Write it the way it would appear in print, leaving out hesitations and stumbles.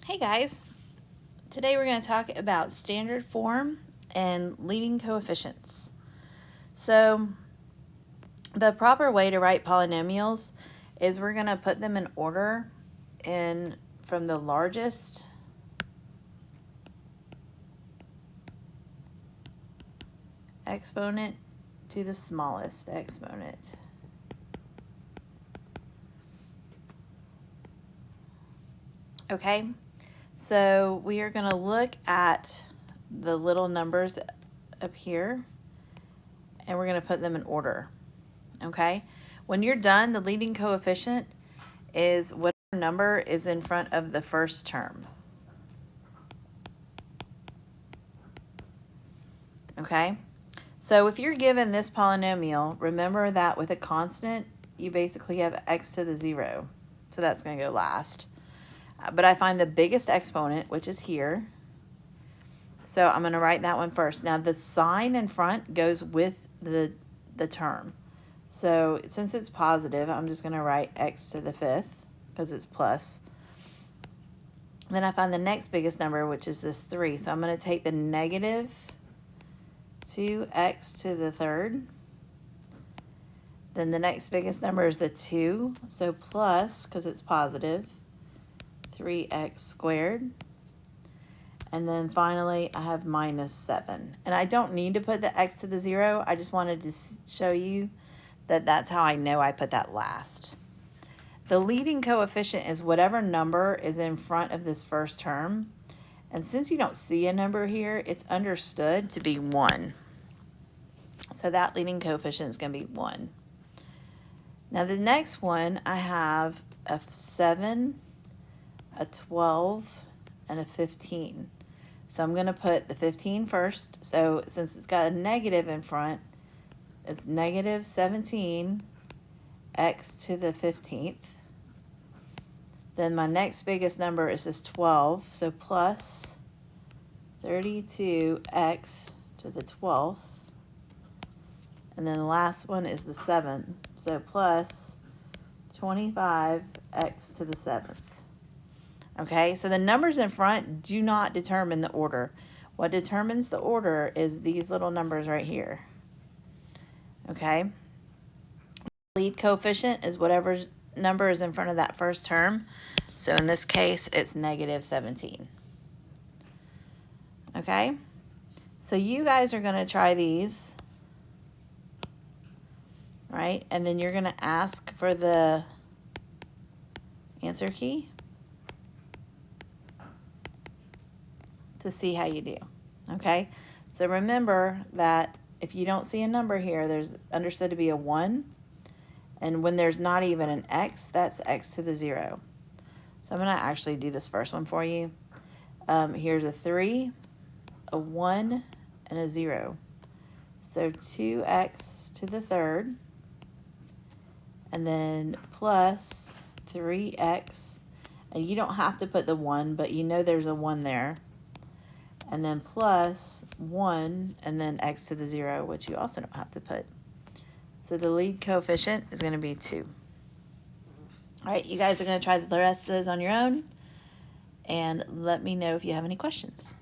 Hey guys, today we're going to talk about standard form and leading coefficients. So the proper way to write polynomials is we're going to put them in order from the largest exponent to the smallest exponent. Okay, so we are going to look at the little numbers up here and we're going to put them in order. Okay, when you're done, the leading coefficient is whatever number is in front of the first term. Okay, so if you're given this polynomial, remember that with a constant, you basically have x to the 0. So that's going to go last. But I find the biggest exponent, which is here. So I'm going to write that one first. Now the sign in front goes with the term. So since it's positive, I'm just going to write x to the 5th because it's plus. Then I find the next biggest number, which is this 3. So I'm going to take the negative 2x to the 3rd. Then the next biggest number is the 2. So plus, because it's positive, 3x squared. And then finally, I have minus 7. And I don't need to put the x to the 0. I just wanted to show you that that's how I know I put that last. The leading coefficient is whatever number is in front of this first term. And since you don't see a number here, it's understood to be 1. So that leading coefficient is going to be 1. Now the next one, I have a 7, a 12, and a 15. So I'm going to put the 15 first. So since it's got a negative in front, it's negative 17 x to the 15th. Then my next biggest number is this 12, so plus 32x to the 12th. And then the last one is the 7, so plus 25x to the 7th. Okay, so the numbers in front do not determine the order. What determines the order is these little numbers right here. Okay, lead coefficient is whatever number is in front of that first term. So in this case, it's negative 17. Okay, so you guys are going to try these, right? And then you're going to ask for the answer key to see how you do. Okay, so remember that if you don't see a number here, there's understood to be a 1. And when there's not even an x, that's x to the 0. So I'm going to actually do this first one for you. Here's a 3, a 1, and a 0. So 2x to the 3rd. And then plus 3x. And you don't have to put the 1, but you know there's a 1 there. And then plus 1, and then x to the 0, which you also don't have to put. So the lead coefficient is going to be 2. All right, you guys are going to try the rest of those on your own. And let me know if you have any questions.